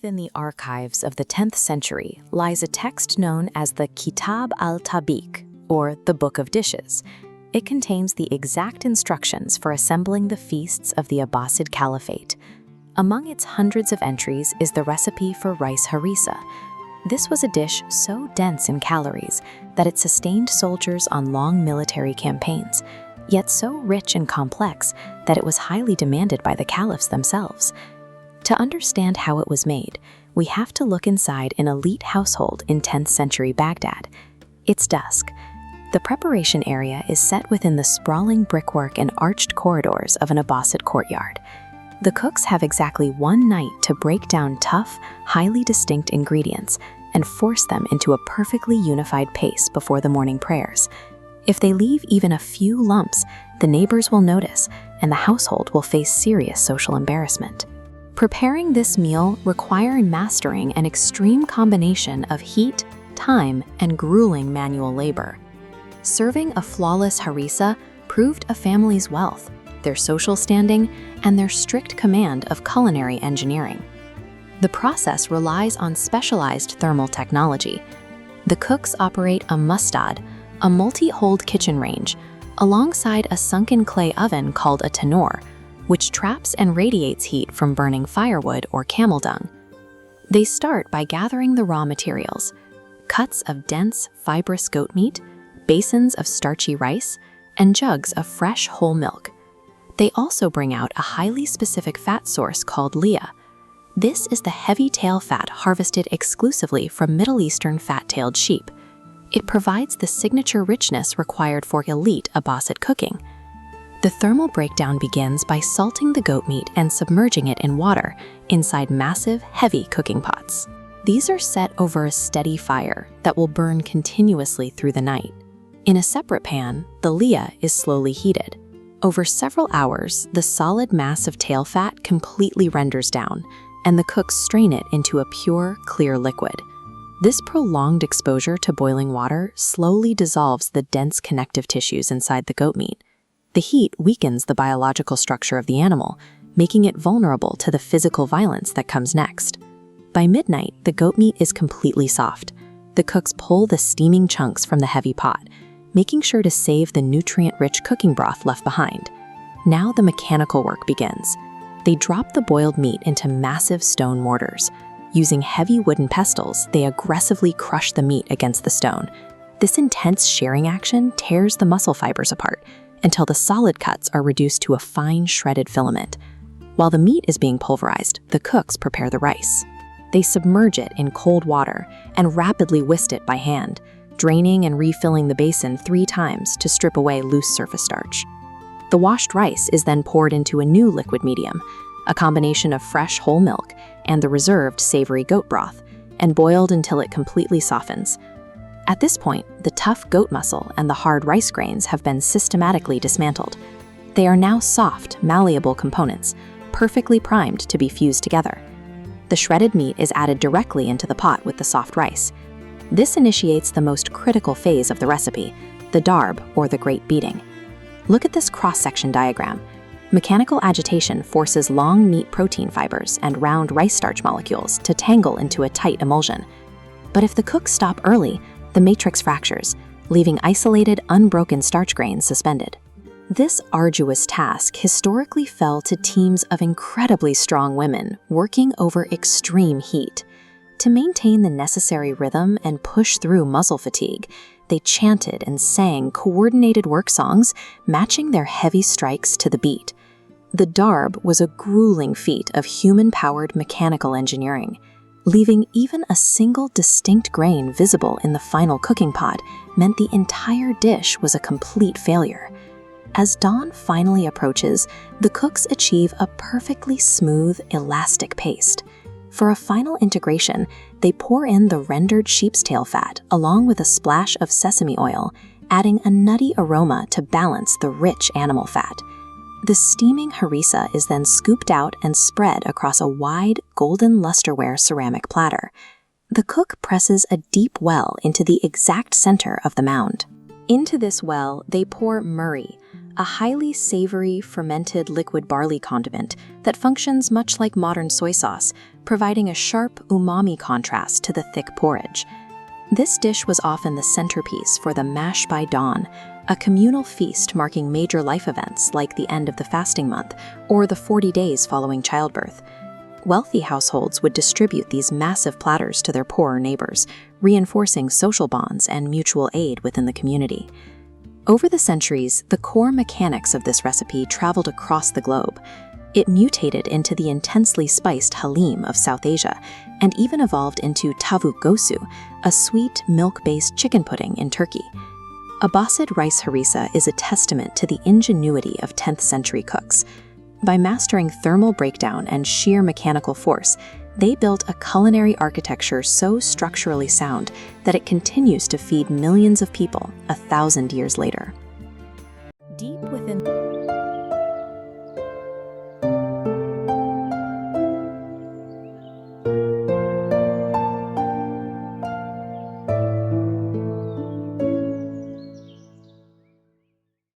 within the archives of the 10th century lies a text known as the Kitab al-Ṭabīkh, or the Book of Dishes. It contains the exact instructions for assembling the feasts of the Abbasid Caliphate. Among its hundreds of entries is the recipe for rice harisa. This was a dish so dense in calories that it sustained soldiers on long military campaigns, yet so rich and complex that it was highly demanded by the caliphs themselves. To understand how it was made, we have to look inside an elite household in 10th century Baghdad. It's dusk. The preparation area is set within the sprawling brickwork and arched corridors of an Abbasid courtyard. The cooks have exactly one night to break down tough, highly distinct ingredients and force them into a perfectly unified paste before the morning prayers. If they leave even a few lumps, the neighbors will notice, and the household will face serious social embarrassment. Preparing this meal required mastering an extreme combination of heat, time, and grueling manual labor. Serving a flawless harisa proved a family's wealth, their social standing, and their strict command of culinary engineering. The process relies on specialized thermal technology. The cooks operate a mustad, a multi-hold kitchen range, alongside a sunken clay oven called a tanur, which traps and radiates heat from burning firewood or camel dung. They start by gathering the raw materials: cuts of dense, fibrous goat meat, basins of starchy rice, and jugs of fresh whole milk. They also bring out a highly specific fat source called leah. This is the heavy tail fat harvested exclusively from Middle Eastern fat-tailed sheep. It provides the signature richness required for elite Abbasid cooking. The thermal breakdown begins by salting the goat meat and submerging it in water inside massive, heavy cooking pots. These are set over a steady fire that will burn continuously through the night. In a separate pan, the leah is slowly heated. Over several hours, the solid mass of tail fat completely renders down, and the cooks strain it into a pure, clear liquid. This prolonged exposure to boiling water slowly dissolves the dense connective tissues inside the goat meat. The heat weakens the biological structure of the animal, making it vulnerable to the physical violence that comes next. By midnight, the goat meat is completely soft. The cooks pull the steaming chunks from the heavy pot, making sure to save the nutrient-rich cooking broth left behind. Now the mechanical work begins. They drop the boiled meat into massive stone mortars. Using heavy wooden pestles, they aggressively crush the meat against the stone. This intense shearing action tears the muscle fibers apart until the solid cuts are reduced to a fine shredded filament. While the meat is being pulverized, the cooks prepare the rice. They submerge it in cold water and rapidly whisk it by hand, draining and refilling the basin 3 times to strip away loose surface starch. The washed rice is then poured into a new liquid medium, a combination of fresh whole milk and the reserved savory goat broth, and boiled until it completely softens. At this point, the tough goat muscle and the hard rice grains have been systematically dismantled. They are now soft, malleable components, perfectly primed to be fused together. The shredded meat is added directly into the pot with the soft rice. This initiates the most critical phase of the recipe, the darb, or the great beating. Look at this cross-section diagram. Mechanical agitation forces long meat protein fibers and round rice starch molecules to tangle into a tight emulsion. But if the cooks stop early, the matrix fractures, leaving isolated, unbroken starch grains suspended. This arduous task historically fell to teams of incredibly strong women working over extreme heat. To maintain the necessary rhythm and push through muscle fatigue, they chanted and sang coordinated work songs, matching their heavy strikes to the beat. The darb was a grueling feat of human-powered mechanical engineering. Leaving even a single distinct grain visible in the final cooking pot meant the entire dish was a complete failure. As dawn finally approaches, the cooks achieve a perfectly smooth, elastic paste. For a final integration, they pour in the rendered sheep's tail fat along with a splash of sesame oil, adding a nutty aroma to balance the rich animal fat. The steaming harisa is then scooped out and spread across a wide, golden lusterware ceramic platter. The cook presses a deep well into the exact center of the mound. Into this well, they pour murri, a highly savory, fermented liquid barley condiment that functions much like modern soy sauce, providing a sharp umami contrast to the thick porridge. This dish was often the centerpiece for the Mash by Dawn, a communal feast marking major life events like the end of the fasting month or the 40 days following childbirth. Wealthy households would distribute these massive platters to their poorer neighbors, reinforcing social bonds and mutual aid within the community. Over the centuries, the core mechanics of this recipe traveled across the globe. It mutated into the intensely spiced halim of South Asia and even evolved into tavuk gosu, a sweet, milk-based chicken pudding in Turkey. Abbasid rice harisa is a testament to the ingenuity of 10th century cooks. By mastering thermal breakdown and sheer mechanical force, they built a culinary architecture so structurally sound that it continues to feed millions of people 1,000 years later. Deep within